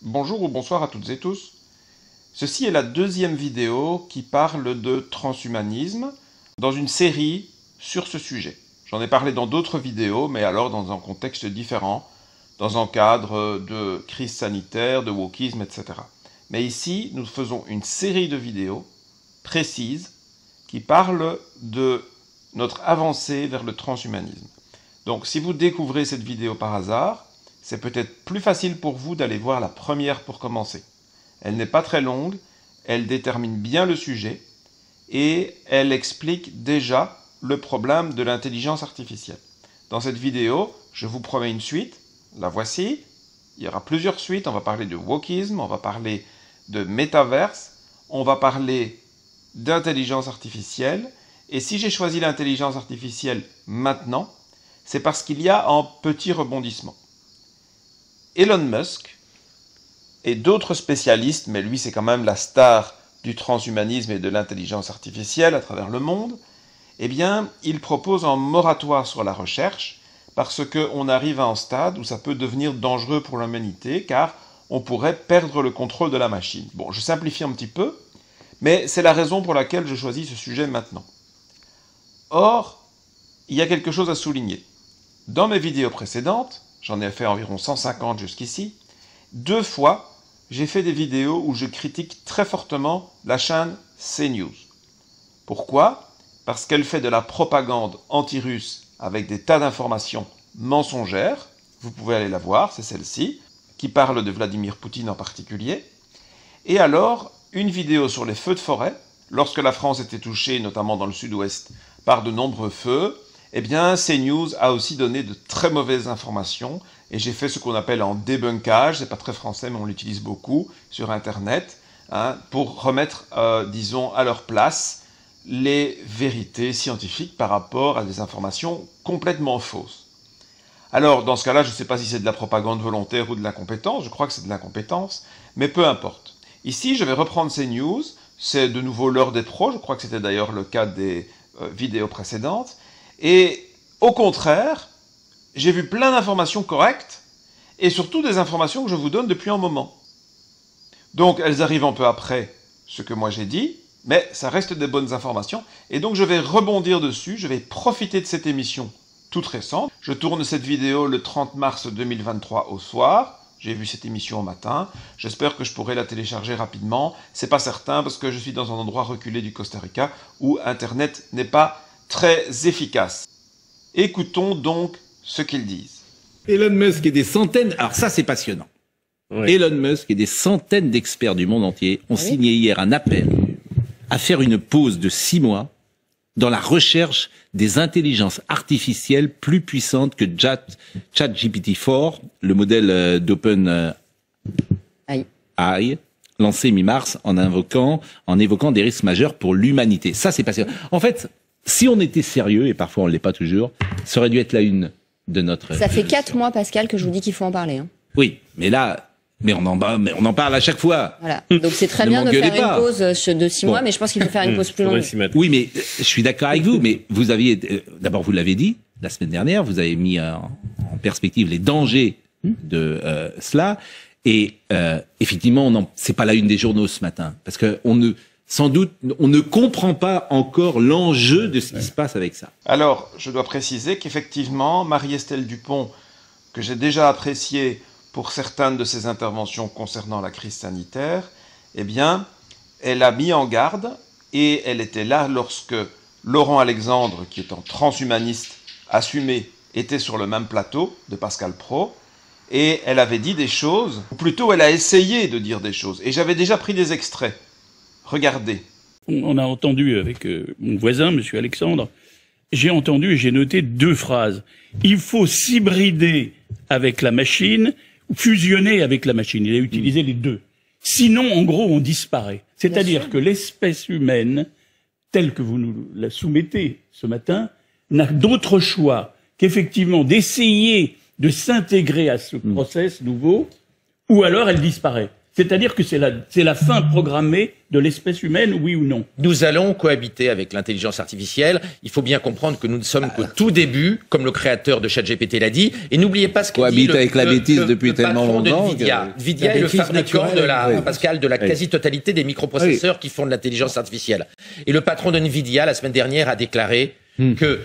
Bonjour ou bonsoir à toutes et tous. Ceci est la deuxième vidéo qui parle de transhumanisme dans une série sur ce sujet. J'en ai parlé dans d'autres vidéos, mais alors dans un contexte différent, dans un cadre de crise sanitaire, de wokisme, etc. Mais ici, nous faisons une série de vidéos précises qui parlent de notre avancée vers le transhumanisme. Donc si vous découvrez cette vidéo par hasard, c'est peut-être plus facile pour vous d'aller voir la première pour commencer. Elle n'est pas très longue, elle détermine bien le sujet et elle explique déjà le problème de l'intelligence artificielle. Dans cette vidéo, je vous promets une suite, la voici. Il y aura plusieurs suites, on va parler de wokisme, on va parler de métaverse, on va parler d'intelligence artificielle. Et si j'ai choisi l'intelligence artificielle maintenant, c'est parce qu'il y a un petit rebondissement. Elon Musk et d'autres spécialistes, mais lui c'est quand même la star du transhumanisme et de l'intelligence artificielle à travers le monde, eh bien, il propose un moratoire sur la recherche parce qu'on arrive à un stade où ça peut devenir dangereux pour l'humanité car on pourrait perdre le contrôle de la machine. Bon, je simplifie un petit peu, mais c'est la raison pour laquelle je choisis ce sujet maintenant. Or, il y a quelque chose à souligner. Dans mes vidéos précédentes, j'en ai fait environ 150 jusqu'ici, 2 fois, j'ai fait des vidéos où je critique très fortement la chaîne CNews. Pourquoi? Parce qu'elle fait de la propagande anti-russe avec des tas d'informations mensongères, vous pouvez aller la voir, c'est celle-ci, qui parle de Vladimir Poutine en particulier. Et alors, une vidéo sur les feux de forêt, lorsque la France était touchée, notamment dans le sud-ouest, par de nombreux feux, eh bien, CNews a aussi donné de très mauvaises informations, et j'ai fait ce qu'on appelle un débunkage, c'est pas très français, mais on l'utilise beaucoup sur Internet, pour remettre, disons, à leur place les vérités scientifiques par rapport à des informations complètement fausses. Alors, dans ce cas-là, je ne sais pas si c'est de la propagande volontaire ou de l'incompétence, je crois que c'est de l'incompétence, mais peu importe. Ici, je vais reprendre CNews, c'est de nouveau l'heure des pros, je crois que c'était d'ailleurs le cas des vidéos précédentes, et au contraire, j'ai vu plein d'informations correctes, et surtout des informations que je vous donne depuis un moment. Donc elles arrivent un peu après ce que moi j'ai dit, mais ça reste des bonnes informations, et donc je vais rebondir dessus, je vais profiter de cette émission toute récente. Je tourne cette vidéo le 30 mars 2023 au soir, j'ai vu cette émission au matin, j'espère que je pourrai la télécharger rapidement, c'est pas certain parce que je suis dans un endroit reculé du Costa Rica où Internet n'est pas très efficace. Écoutons donc ce qu'ils disent. Elon Musk et des centaines, alors ça c'est passionnant. Oui. Elon Musk et des centaines d'experts du monde entier ont signé hier un appel à faire une pause de 6 mois dans la recherche des intelligences artificielles plus puissantes que ChatGPT-4, le modèle d'OpenAI, lancé mi-mars en évoquant des risques majeurs pour l'humanité. Ça c'est passionnant. En fait, si on était sérieux, et parfois on ne l'est pas toujours, ça aurait dû être la une de notre... Ça fait 4 mois, Pascal, que je vous dis qu'il faut en parler. Hein. Oui, mais là, on en parle à chaque fois. Voilà. Donc c'est très bien de faire une pause de 6 mois, mais je pense qu'il faut faire une pause plus longue. Oui, mais je suis d'accord avec vous, mais vous aviez... D'abord, vous l'avez dit, la semaine dernière, vous avez mis en perspective les dangers de cela. Et effectivement, c'est pas la une des journaux ce matin, parce que sans doute, on ne comprend pas encore l'enjeu de ce qui se passe avec ça. Alors, je dois préciser qu'effectivement, Marie-Estelle Dupont, que j'ai déjà appréciée pour certaines de ses interventions concernant la crise sanitaire, eh bien, elle a mis en garde, et elle était là lorsque Laurent Alexandre, qui est un transhumaniste assumé, était sur le même plateau de Pascal Praud, et elle avait dit des choses, ou plutôt elle a essayé de dire des choses, et j'avais déjà pris des extraits. Regardez. On a entendu avec mon voisin, M. Alexandre, j'ai entendu et j'ai noté 2 phrases. Il faut s'hybrider avec la machine, fusionner avec la machine. Il a utilisé les 2. Sinon, en gros, on disparaît. C'est-à-dire que l'espèce humaine, telle que vous nous la soumettez ce matin, n'a d'autre choix qu'effectivement d'essayer de s'intégrer à ce process nouveau, ou alors elle disparaît. C'est-à-dire que c'est la fin programmée de l'espèce humaine, oui ou non? Nous allons cohabiter avec l'intelligence artificielle. Il faut bien comprendre que nous ne sommes qu'au tout début, comme le créateur de ChatGPT l'a dit. Et n'oubliez pas ce qu'a dit avec la bêtise depuis tellement longtemps. NVIDIA est le fabricant de la quasi-totalité des microprocesseurs qui font de l'intelligence artificielle. Et le patron de NVIDIA, la semaine dernière, a déclaré que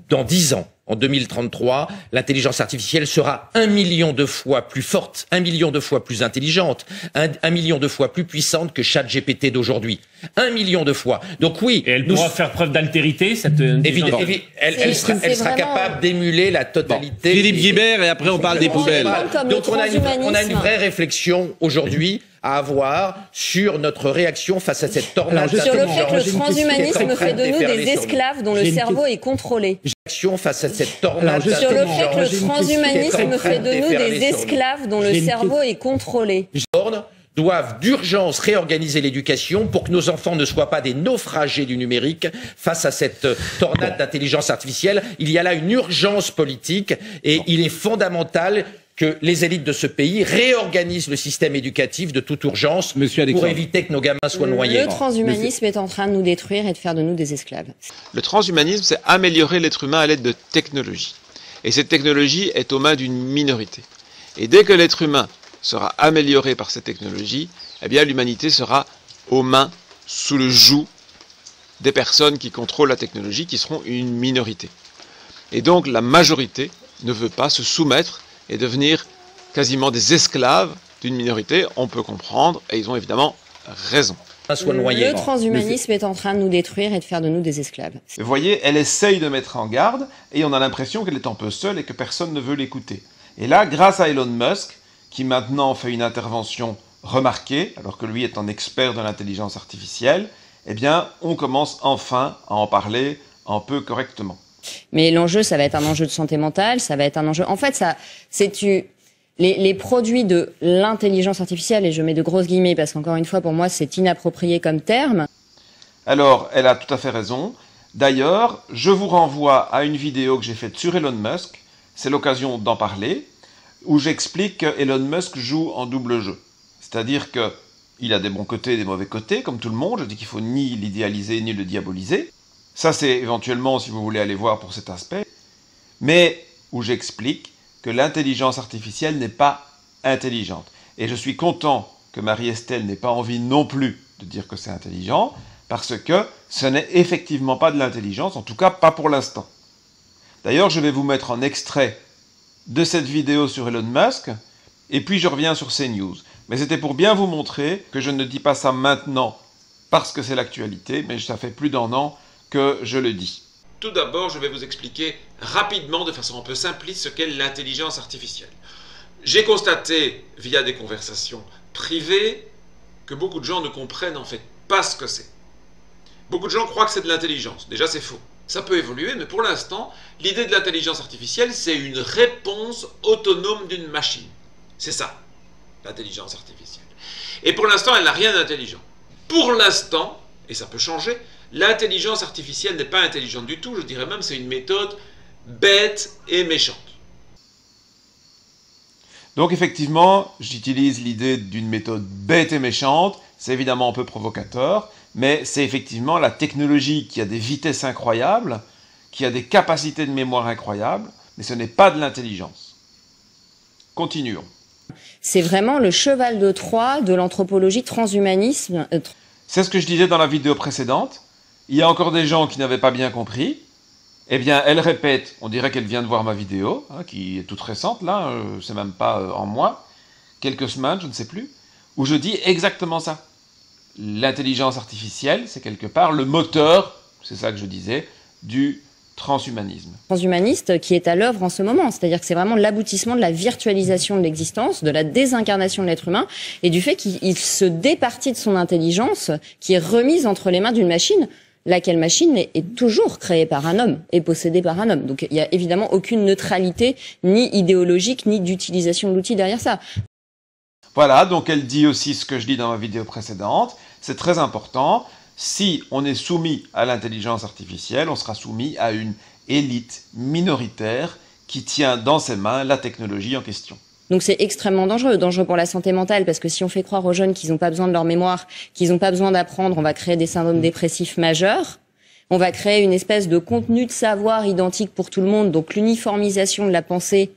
dans 10 ans, en 2033, l'intelligence artificielle sera 1 million de fois plus forte, 1 million de fois plus intelligente, 1 million de fois plus puissante que ChatGPT d'aujourd'hui. 1 million de fois. Donc oui. Et elle pourra faire preuve d'altérité, cette évidemment. Elle sera capable d'émuler la totalité. Philippe Guibert, et après on parle des poubelles. Donc on a une vraie réflexion aujourd'hui à avoir sur notre réaction face à cette tornade. Sur le fait que le transhumanisme fait de nous des esclaves dont le cerveau est contrôlé. Face à cette tornade. Sur le fait que le transhumanisme fait de nous des esclaves dont le cerveau est contrôlé. Doivent d'urgence réorganiser l'éducation pour que nos enfants ne soient pas des naufragés du numérique face à cette tornade d'intelligence artificielle. Il y a là une urgence politique et il est fondamental que les élites de ce pays réorganisent le système éducatif de toute urgence pour éviter que nos gamins soient noyés. Le transhumanisme est en train de nous détruire et de faire de nous des esclaves. Le transhumanisme, c'est améliorer l'être humain à l'aide de technologies. Et cette technologie est aux mains d'une minorité. Et dès que l'être humain sera amélioré par cette technologie, eh bien l'humanité sera aux mains, sous le joug des personnes qui contrôlent la technologie, qui seront une minorité. Et donc la majorité ne veut pas se soumettre et devenir quasiment des esclaves d'une minorité, on peut comprendre, et ils ont évidemment raison. Le transhumanisme est en train de nous détruire et de faire de nous des esclaves. Vous voyez, elle essaye de mettre en garde, et on a l'impression qu'elle est un peu seule et que personne ne veut l'écouter. Et là, grâce à Elon Musk, qui maintenant fait une intervention remarquée, alors que lui est un expert de l'intelligence artificielle, eh bien, on commence enfin à en parler un peu correctement. Mais l'enjeu, ça va être un enjeu de santé mentale, ça va être un enjeu... En fait, les produits de l'intelligence artificielle, et je mets de grosses guillemets parce qu'encore une fois, pour moi, c'est inapproprié comme terme. Alors, elle a tout à fait raison. D'ailleurs, je vous renvoie à une vidéo que j'ai faite sur Elon Musk, c'est l'occasion d'en parler, où j'explique que Elon Musk joue en double jeu. C'est-à-dire qu'il a des bons côtés et des mauvais côtés, comme tout le monde. Je dis qu'il ne faut ni l'idéaliser ni le diaboliser. Ça, c'est éventuellement, si vous voulez aller voir pour cet aspect. Mais où j'explique que l'intelligence artificielle n'est pas intelligente. Et je suis content que Marie-Estelle n'ait pas envie non plus de dire que c'est intelligent, parce que ce n'est effectivement pas de l'intelligence, en tout cas pas pour l'instant. D'ailleurs, je vais vous mettre un extrait de cette vidéo sur Elon Musk, et puis je reviens sur CNews. Mais c'était pour bien vous montrer que je ne dis pas ça maintenant parce que c'est l'actualité, mais ça fait plus d'1 an que je le dis. Tout d'abord, je vais vous expliquer rapidement, de façon un peu simpliste, ce qu'est l'intelligence artificielle. J'ai constaté, via des conversations privées, que beaucoup de gens ne comprennent en fait pas ce que c'est. Beaucoup de gens croient que c'est de l'intelligence. Déjà, c'est faux. Ça peut évoluer, mais pour l'instant, l'idée de l'intelligence artificielle, c'est une réponse autonome d'une machine. C'est ça, l'intelligence artificielle. Et pour l'instant, elle n'a rien d'intelligent. Pour l'instant, et ça peut changer, l'intelligence artificielle n'est pas intelligente du tout, je dirais même c'est une méthode bête et méchante. Donc effectivement, j'utilise l'idée d'une méthode bête et méchante, c'est évidemment un peu provocateur, mais c'est effectivement la technologie qui a des vitesses incroyables, qui a des capacités de mémoire incroyables, mais ce n'est pas de l'intelligence. Continuons. C'est vraiment le cheval de Troie de l'anthropologie transhumanisme. C'est ce que je disais dans la vidéo précédente. Il y a encore des gens qui n'avaient pas bien compris. Eh bien, elle répète, on dirait qu'elle vient de voir ma vidéo, hein, qui est toute récente, là, c'est même pas en mois, quelques semaines, je ne sais plus, où je dis exactement ça. L'intelligence artificielle, c'est quelque part le moteur, c'est ça que je disais, du transhumanisme. Transhumaniste qui est à l'œuvre en ce moment, c'est-à-dire que c'est vraiment l'aboutissement de la virtualisation de l'existence, de la désincarnation de l'être humain, et du fait qu'il se départit de son intelligence, qui est remise entre les mains d'une machine, laquelle machine est toujours créée par un homme et possédée par un homme. Donc il n'y a évidemment aucune neutralité, ni idéologique, ni d'utilisation de l'outil derrière ça. Voilà, donc elle dit aussi ce que je dis dans ma vidéo précédente, c'est très important. Si on est soumis à l'intelligence artificielle, on sera soumis à une élite minoritaire qui tient dans ses mains la technologie en question. Donc c'est extrêmement dangereux pour la santé mentale, parce que si on fait croire aux jeunes qu'ils n'ont pas besoin de leur mémoire, qu'ils n'ont pas besoin d'apprendre, on va créer des syndromes dépressifs majeurs. On va créer une espèce de contenu de savoir identique pour tout le monde, donc l'uniformisation de la pensée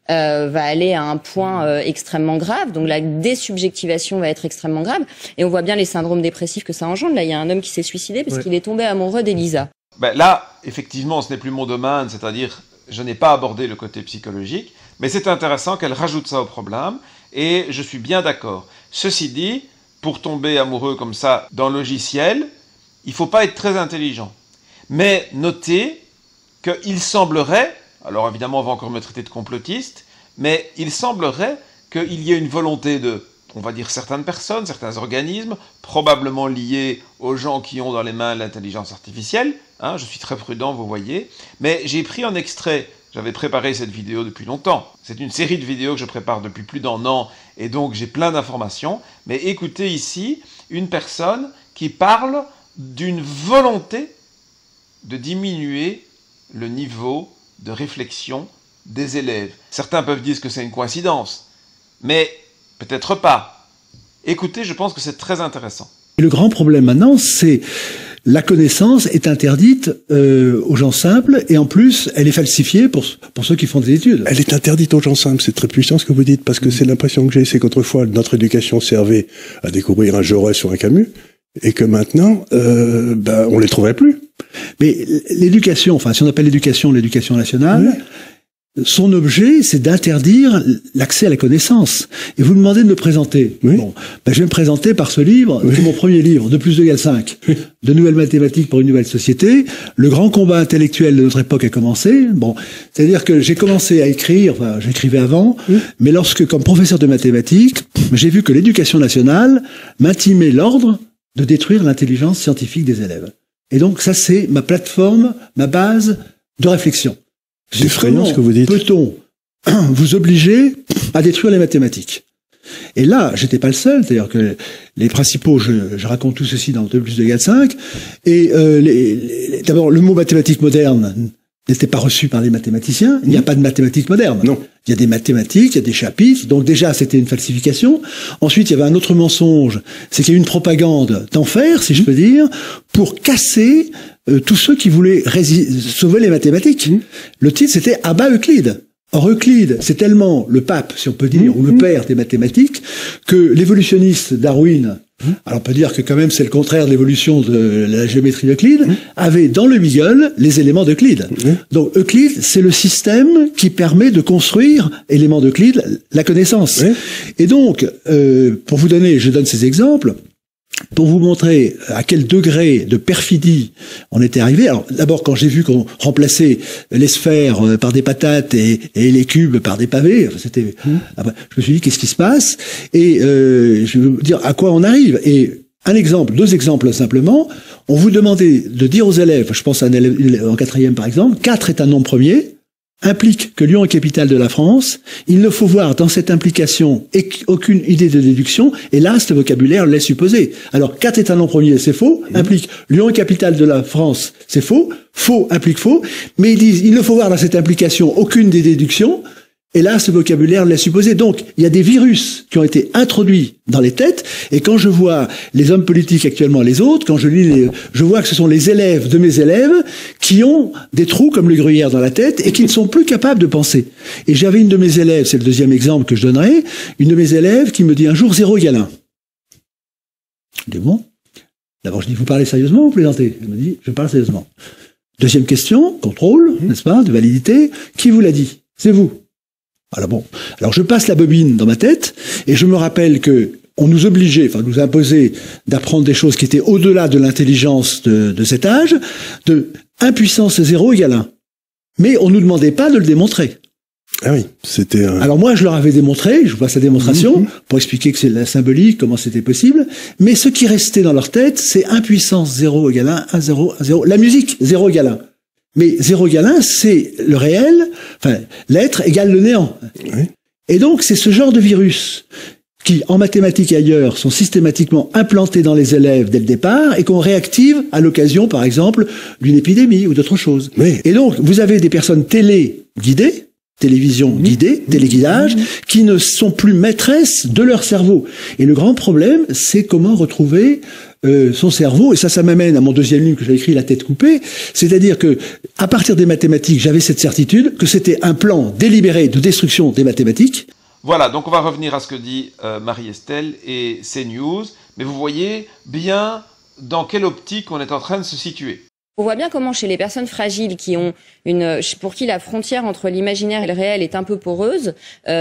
va aller à un point extrêmement grave, donc la désubjectivation va être extrêmement grave, et on voit bien les syndromes dépressifs que ça engendre. Là, il y a un homme qui s'est suicidé parce qu'il est tombé amoureux d'Elisa. Ben là, effectivement, ce n'est plus mon domaine, c'est-à-dire je n'ai pas abordé le côté psychologique, mais c'est intéressant qu'elle rajoute ça au problème, et je suis bien d'accord. Ceci dit, pour tomber amoureux comme ça dans le logiciel, il ne faut pas être très intelligent. Mais notez qu'il semblerait, alors évidemment on va encore me traiter de complotiste, mais il semblerait qu'il y ait une volonté de, on va dire certaines personnes, certains organismes, probablement liés aux gens qui ont dans les mains l'intelligence artificielle, je suis très prudent, vous voyez, mais j'ai pris un extrait, j'avais préparé cette vidéo depuis longtemps, c'est une série de vidéos que je prépare depuis plus d'1 an, et donc j'ai plein d'informations, mais écoutez ici une personne qui parle d'une volonté de diminuer le niveau de réflexion des élèves. Certains peuvent dire que c'est une coïncidence, mais peut-être pas. Écoutez, je pense que c'est très intéressant. Et le grand problème maintenant, c'est la connaissance est interdite aux gens simples, et en plus, elle est falsifiée pour ceux qui font des études. Elle est interdite aux gens simples, c'est très puissant ce que vous dites, parce que c'est l'impression que j'ai, c'est qu'autrefois, notre éducation servait à découvrir un Jaurès ou un Camus, et que maintenant, on les trouvait plus. Mais l'éducation, enfin, si on appelle l'éducation nationale, son objet, c'est d'interdire l'accès à la connaissance. Et vous me demandez de me présenter. Bon, je vais me présenter par ce livre, c'est mon premier livre, 2 + 2 = 5. De nouvelles mathématiques pour une nouvelle société. Le grand combat intellectuel de notre époque a commencé. Bon, c'est-à-dire que j'ai commencé à écrire, enfin, j'écrivais avant, mais lorsque, comme professeur de mathématiques, j'ai vu que l'éducation nationale m'intimait l'ordre de détruire l'intelligence scientifique des élèves. Et donc ça, c'est ma plateforme, ma base de réflexion. C'est effrayant ce que vous dites. Peut-on vous obliger à détruire les mathématiques? Et là, j'étais pas le seul, c'est-à-dire que les principaux, je raconte tout ceci dans 2 + 2 = 5, et d'abord, le mot mathématique moderne n'était pas reçu par les mathématiciens. Il n'y a pas de mathématiques modernes. Non. Il y a des mathématiques, il y a des chapitres. Donc déjà, c'était une falsification. Ensuite, il y avait un autre mensonge. C'est qu'il y a eu une propagande d'enfer, si je peux dire, pour casser tous ceux qui voulaient sauver les mathématiques. Le titre, c'était Abat Euclide. Or, Euclide, c'est tellement le pape, si on peut dire, ou le père des mathématiques, que l'évolutionniste Darwin, alors on peut dire que quand même c'est le contraire de l'évolution de la géométrie d'Euclide, avait dans le Beagle les éléments d'Euclide. Donc Euclide, c'est le système qui permet de construire, éléments d'Euclide, la connaissance. Et donc, pour vous donner, je donne ces exemples, pour vous montrer à quel degré de perfidie on était arrivé. Alors d'abord, quand j'ai vu qu'on remplaçait les sphères par des patates et les cubes par des pavés, c'était. Après, je me suis dit qu'est-ce qui se passe, et je vais vous dire à quoi on arrive. Et un exemple, 2 exemples simplement. On vous demandait de dire aux élèves, je pense à un élève en 4e par exemple, 4 est un nombre premier, implique que Lyon est capitale de la France. Il ne faut voir dans cette implication aucune idée de déduction, et là, ce vocabulaire le laisse supposer. Alors, 4 est un nombre premier, c'est faux, implique Lyon est capitale de la France, c'est faux, faux implique faux, mais ils disent, il ne faut voir dans cette implication aucune des déductions, et là, ce vocabulaire le laisse supposer. Donc, il y a des virus qui ont été introduits dans les têtes, et quand je vois les hommes politiques actuellement, les autres, quand je lis je vois que ce sont les élèves de mes élèves qui ont des trous comme le gruyère dans la tête et qui ne sont plus capables de penser. Et j'avais une de mes élèves, c'est le 2e exemple que je donnerai, une de mes élèves qui me dit un jour 0 = 1. Je dis bon. D'abord, je dis, vous parlez sérieusement ou vous plaisantez? Elle me dit, je parle sérieusement. 2e question, contrôle, n'est-ce pas, de validité. Qui vous l'a dit? C'est vous. Alors bon, alors je passe la bobine dans ma tête et je me rappelle que on nous obligeait, enfin nous imposait d'apprendre des choses qui étaient au-delà de l'intelligence de cet âge, de 1 puissance 0 = 1. Mais on nous demandait pas de le démontrer. Ah oui, c'était... Alors moi, je leur avais démontré, je vous passe la démonstration, pour expliquer que c'est la symbolique, comment c'était possible, mais ce qui restait dans leur tête, c'est 1 puissance 0 = 1, 1, 0, 1, 0. La musique, 0 = 1. Mais 0 = 1, c'est le réel, enfin, l'être égale le néant. Oui. Et donc, c'est ce genre de virus qui, en mathématiques et ailleurs, sont systématiquement implantés dans les élèves dès le départ et qu'on réactive à l'occasion, par exemple, d'une épidémie ou d'autre chose. Oui. Et donc, vous avez des personnes téléguidées, télévision guidée, téléguidage, qui ne sont plus maîtresses de leur cerveau. Et le grand problème, c'est comment retrouver son cerveau. Et ça m'amène à mon deuxième livre que j'ai écrit, La tête coupée. C'est-à-dire que, à partir des mathématiques, j'avais cette certitude que c'était un plan délibéré de destruction des mathématiques. Voilà, donc on va revenir à ce que dit Marie-Estelle et CNews. Mais vous voyez bien dans quelle optique on est en train de se situer. On voit bien comment chez les personnes fragiles pour qui la frontière entre l'imaginaire et le réel est un peu poreuse,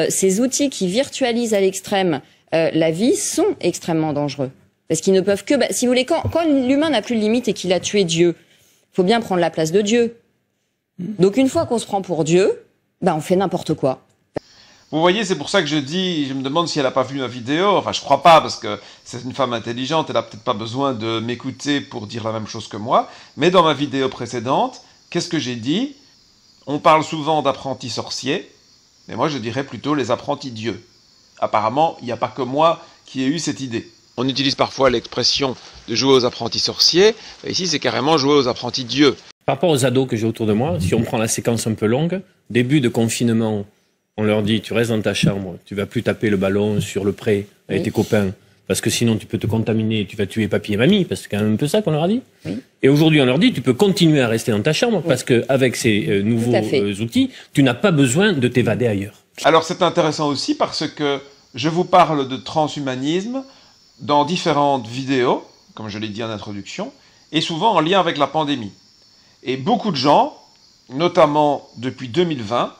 ces outils qui virtualisent à l'extrême la vie sont extrêmement dangereux. Parce qu'ils ne peuvent que, si vous voulez, quand l'humain n'a plus de limite et qu'il a tué Dieu, il faut bien prendre la place de Dieu. Donc une fois qu'on se prend pour Dieu, on fait n'importe quoi. Vous voyez, c'est pour ça que je me demande si elle n'a pas vu ma vidéo. Enfin, je crois pas, parce que c'est une femme intelligente, elle a peut-être pas besoin de m'écouter pour dire la même chose que moi. Mais dans ma vidéo précédente, qu'est-ce que j'ai dit? On parle souvent d'apprentis sorciers, mais moi je dirais plutôt les apprentis dieux. Apparemment, il n'y a pas que moi qui ai eu cette idée. On utilise parfois l'expression de jouer aux apprentis sorciers, et ici c'est carrément jouer aux apprentis dieux. Par rapport aux ados que j'ai autour de moi, si on prend la séquence un peu longue, début de confinement, on leur dit, tu restes dans ta chambre, tu vas plus taper le ballon sur le pré avec tes copains, parce que sinon tu peux te contaminer, tu vas tuer papy et mamie, parce que c'est quand même un peu ça qu'on leur a dit. Oui. Et aujourd'hui, on leur dit, tu peux continuer à rester dans ta chambre, parce qu'avec ces nouveaux outils, tu n'as pas besoin de t'évader ailleurs. Alors c'est intéressant aussi parce que je vous parle de transhumanisme dans différentes vidéos, comme je l'ai dit en introduction, et souvent en lien avec la pandémie. Et beaucoup de gens, notamment depuis 2020,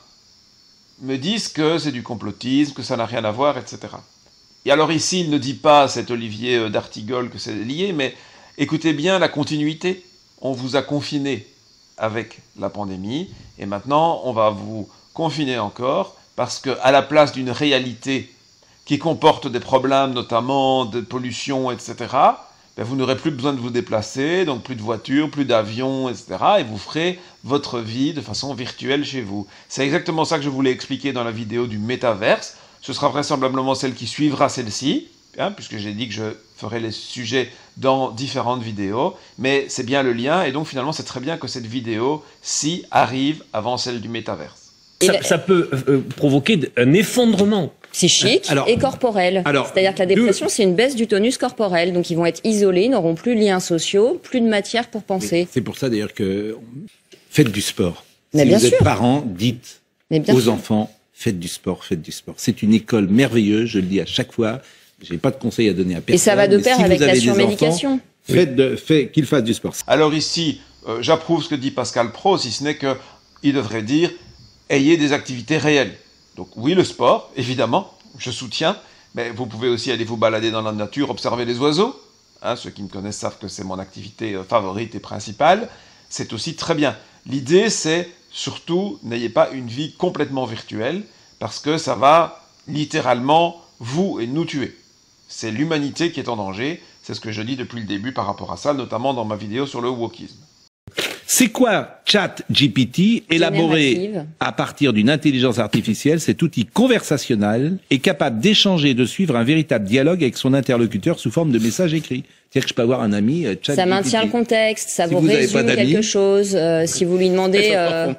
me disent que c'est du complotisme, que ça n'a rien à voir, etc. Et alors ici, il ne dit pas, cet Olivier d'Artigol, que c'est lié, mais écoutez bien la continuité. On vous a confiné avec la pandémie, et maintenant, on va vous confiner encore, parce qu'à la place d'une réalité qui comporte des problèmes, notamment de pollution, etc., vous n'aurez plus besoin de vous déplacer, donc plus de voitures, plus d'avions, etc. Et vous ferez votre vie de façon virtuelle chez vous. C'est exactement ça que je voulais expliquer dans la vidéo du métaverse. Ce sera vraisemblablement celle qui suivra celle-ci, puisque j'ai dit que je ferai les sujets dans différentes vidéos. Mais c'est bien le lien, et donc finalement c'est très bien que cette vidéo-ci arrive avant celle du métaverse. Ça peut provoquer un effondrement psychique et corporel. C'est-à-dire que la dépression, c'est une baisse du tonus corporel. Donc ils vont être isolés, ils n'auront plus de liens sociaux, plus de matière pour penser. C'est pour ça d'ailleurs que faites du sport. Mais si bien vous sûr. êtes parents, dites aux enfants, faites du sport, faites du sport. C'est une école merveilleuse, je le dis à chaque fois. Je n'ai pas de conseils à donner à personne. Et ça va de pair avec la surmédication. Faites qu'ils fassent du sport. Alors ici, j'approuve ce que dit Pascal Pro, si ce n'est qu'il devrait dire ayez des activités réelles. Donc oui, le sport, évidemment, je soutiens, mais vous pouvez aussi aller vous balader dans la nature, observer les oiseaux. Ceux qui me connaissent savent que c'est mon activité favorite et principale. C'est aussi très bien. L'idée, c'est surtout, n'ayez pas une vie complètement virtuelle, parce que ça va littéralement vous et nous tuer. C'est l'humanité qui est en danger, c'est ce que je dis depuis le début par rapport à ça, notamment dans ma vidéo sur le wokisme. C'est quoi ChatGPT? Élaboré à partir d'une intelligence artificielle, cet outil conversationnel est capable d'échanger et de suivre un véritable dialogue avec son interlocuteur sous forme de messages écrits. C'est-à-dire que je peux avoir un ami ChatGPT. Ça maintient le contexte, ça vous résume quelque chose. Si vous lui demandez...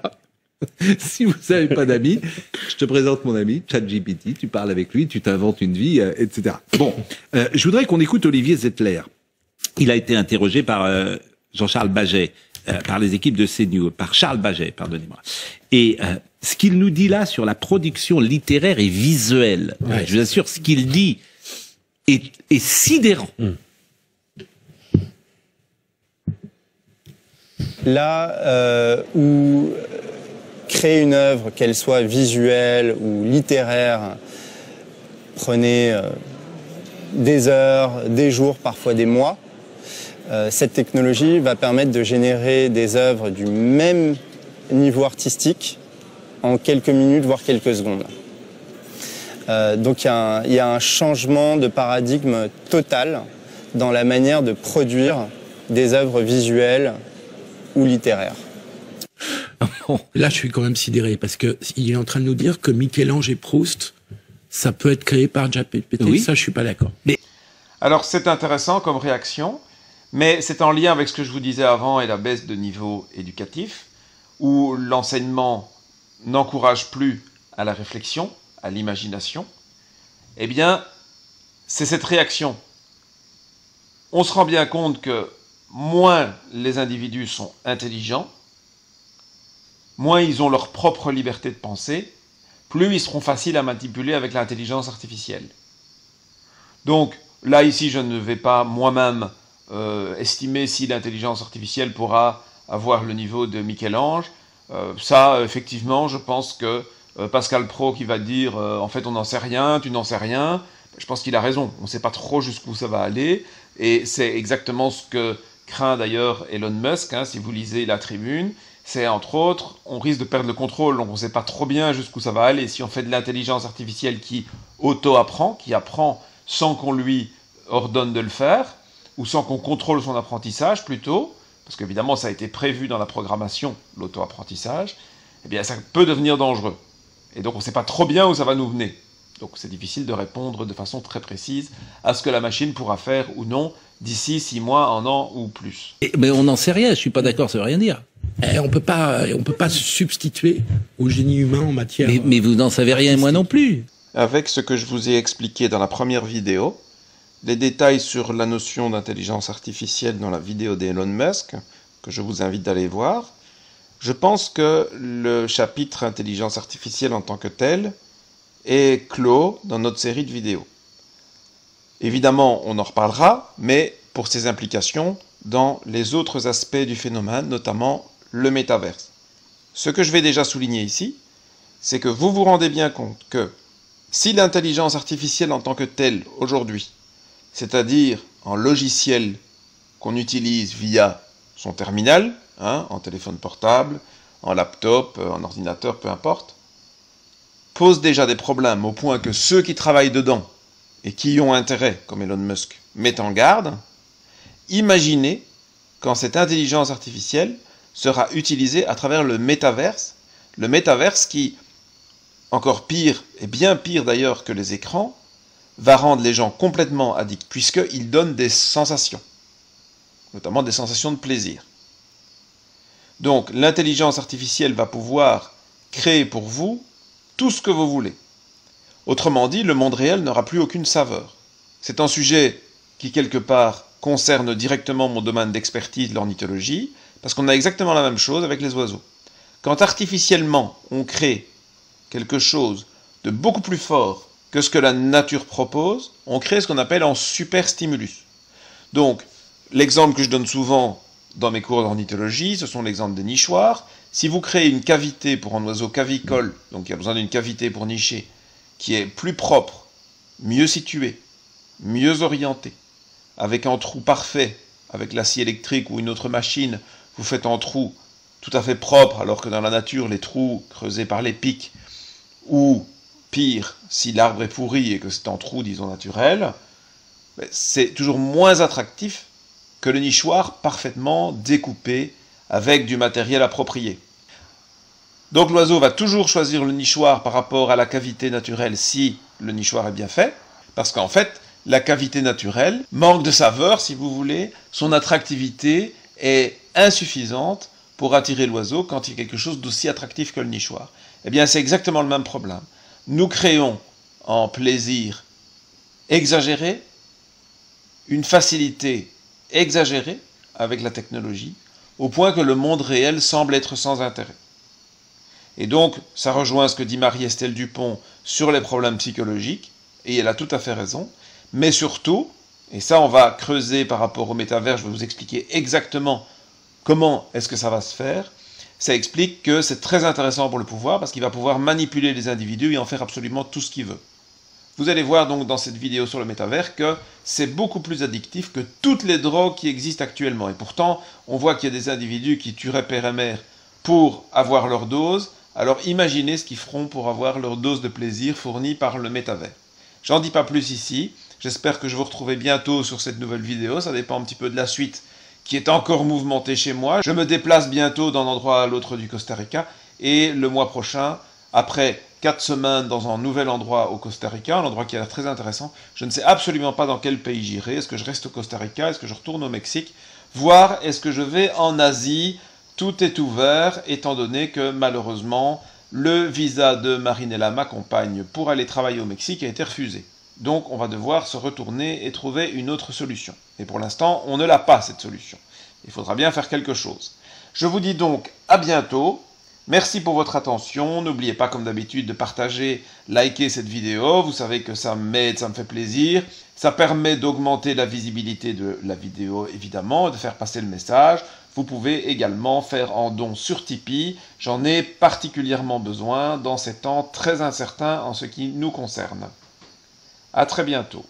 Si vous n'avez pas d'amis, je te présente mon ami, ChatGPT, tu parles avec lui, tu t'inventes une vie, etc. Bon, je voudrais qu'on écoute Olivier Zettler. Il a été interrogé par Jean-Charles Baget, par les équipes de CNews, par Charles Baget, pardonnez-moi. Et ce qu'il nous dit là sur la production littéraire et visuelle, je vous assure, ce qu'il dit est sidérant. Là où créer une œuvre, qu'elle soit visuelle ou littéraire, prenait des heures, des jours, parfois des mois, cette technologie va permettre de générer des œuvres du même niveau artistique en quelques minutes, voire quelques secondes. Donc il y a un changement de paradigme total dans la manière de produire des œuvres visuelles ou littéraires. Là, je suis quand même sidéré, parce qu'il est en train de nous dire que Michel-Ange et Proust, ça peut être créé par ChatGPT. Oui. Ça, je suis pas d'accord. Alors, c'est intéressant comme réaction, mais c'est en lien avec ce que je vous disais avant et la baisse de niveau éducatif, où l'enseignement n'encourage plus à la réflexion, à l'imagination, eh bien, c'est cette réaction. On se rend bien compte que moins les individus sont intelligents, moins ils ont leur propre liberté de penser, plus ils seront faciles à manipuler avec l'intelligence artificielle. Donc, là, ici, je ne vais pas moi-même estimer si l'intelligence artificielle pourra avoir le niveau de Michel-Ange. Ça, effectivement, je pense que Pascal Praud qui va dire en fait, on n'en sait rien, tu n'en sais rien, je pense qu'il a raison. On ne sait pas trop jusqu'où ça va aller. Et c'est exactement ce que craint d'ailleurs Elon Musk, hein, si vous lisez La Tribune. C'est entre autres, on risque de perdre le contrôle, donc on ne sait pas trop bien jusqu'où ça va aller. Si on fait de l'intelligence artificielle qui auto-apprend, qui apprend sans qu'on lui ordonne de le faire, ou sans qu'on contrôle son apprentissage plutôt, parce qu'évidemment ça a été prévu dans la programmation, l'auto-apprentissage, eh bien ça peut devenir dangereux. Et donc on ne sait pas trop bien où ça va nous mener. Donc c'est difficile de répondre de façon très précise à ce que la machine pourra faire ou non d'ici 6 mois, 1 an ou plus. Mais on n'en sait rien, je suis pas d'accord, ça veut rien dire. On peut pas se substituer au génie humain en matière... Mais vous n'en savez rien, moi non plus. Avec ce que je vous ai expliqué dans la première vidéo, les détails sur la notion d'intelligence artificielle dans la vidéo d'Elon Musk, que je vous invite d'aller voir, je pense que le chapitre intelligence artificielle en tant que tel est clos dans notre série de vidéos. Évidemment, on en reparlera, mais pour ses implications dans les autres aspects du phénomène, notamment le métaverse. Ce que je vais déjà souligner ici, c'est que vous vous rendez bien compte que si l'intelligence artificielle en tant que telle, aujourd'hui, c'est-à-dire en logiciel qu'on utilise via son terminal, hein, en téléphone portable, en laptop, en ordinateur, peu importe, pose déjà des problèmes au point que ceux qui travaillent dedans et qui y ont intérêt, comme Elon Musk, mettent en garde, imaginez quand cette intelligence artificielle sera utilisée à travers le métaverse qui, encore pire, et bien pire d'ailleurs que les écrans, va rendre les gens complètement addicts, puisqu'il donne des sensations, notamment des sensations de plaisir. Donc l'intelligence artificielle va pouvoir créer pour vous tout ce que vous voulez. Autrement dit, le monde réel n'aura plus aucune saveur. C'est un sujet qui, quelque part, concerne directement mon domaine d'expertise, l'ornithologie, parce qu'on a exactement la même chose avec les oiseaux. Quand artificiellement on crée quelque chose de beaucoup plus fort que ce que la nature propose, on crée ce qu'on appelle un superstimulus. Donc, l'exemple que je donne souvent dans mes cours d'ornithologie, ce sont l'exemple des nichoirs. Si vous créez une cavité pour un oiseau cavicole, donc il y a besoin d'une cavité pour nicher, qui est plus propre, mieux située, mieux orientée, avec un trou parfait, avec la scie électrique ou une autre machine, vous faites un trou tout à fait propre, alors que dans la nature, les trous creusés par les pics, ou pire, si l'arbre est pourri et que c'est un trou, disons, naturel, c'est toujours moins attractif que le nichoir parfaitement découpé avec du matériel approprié. Donc l'oiseau va toujours choisir le nichoir par rapport à la cavité naturelle si le nichoir est bien fait, parce qu'en fait, la cavité naturelle manque de saveur, si vous voulez, son attractivité est insuffisante pour attirer l'oiseau quand il y a quelque chose d'aussi attractif que le nichoir. Eh bien, c'est exactement le même problème. Nous créons en plaisir exagéré, une facilité exagérée avec la technologie, au point que le monde réel semble être sans intérêt. Et donc, ça rejoint ce que dit Marie-Estelle Dupont sur les problèmes psychologiques, et elle a tout à fait raison, mais surtout, et ça on va creuser par rapport au métavers, je vais vous expliquer exactement comment est-ce que ça va se faire, ça explique que c'est très intéressant pour le pouvoir, parce qu'il va pouvoir manipuler les individus et en faire absolument tout ce qu'il veut. Vous allez voir donc dans cette vidéo sur le métavers que c'est beaucoup plus addictif que toutes les drogues qui existent actuellement. Et pourtant, on voit qu'il y a des individus qui tueraient père et mère pour avoir leur dose. Alors imaginez ce qu'ils feront pour avoir leur dose de plaisir fournie par le métavers. J'en dis pas plus ici. J'espère que je vous retrouverai bientôt sur cette nouvelle vidéo. Ça dépend un petit peu de la suite qui est encore mouvementée chez moi. Je me déplace bientôt d'un endroit à l'autre du Costa Rica. Et le mois prochain, après 4 semaines dans un nouvel endroit au Costa Rica, un endroit qui a l'air très intéressant. Je ne sais absolument pas dans quel pays j'irai. Est-ce que je reste au Costa Rica? Est-ce que je retourne au Mexique? Voire est-ce que je vais en Asie? Tout est ouvert, étant donné que malheureusement, le visa de Marinella, ma compagne, pour aller travailler au Mexique a été refusé. Donc on va devoir se retourner et trouver une autre solution. Et pour l'instant, on ne l'a pas, cette solution. Il faudra bien faire quelque chose. Je vous dis donc à bientôt. Merci pour votre attention. N'oubliez pas, comme d'habitude, de partager, liker cette vidéo. Vous savez que ça m'aide, ça me fait plaisir. Ça permet d'augmenter la visibilité de la vidéo, évidemment, et de faire passer le message. Vous pouvez également faire en don sur Tipeee. J'en ai particulièrement besoin dans ces temps très incertains en ce qui nous concerne. À très bientôt.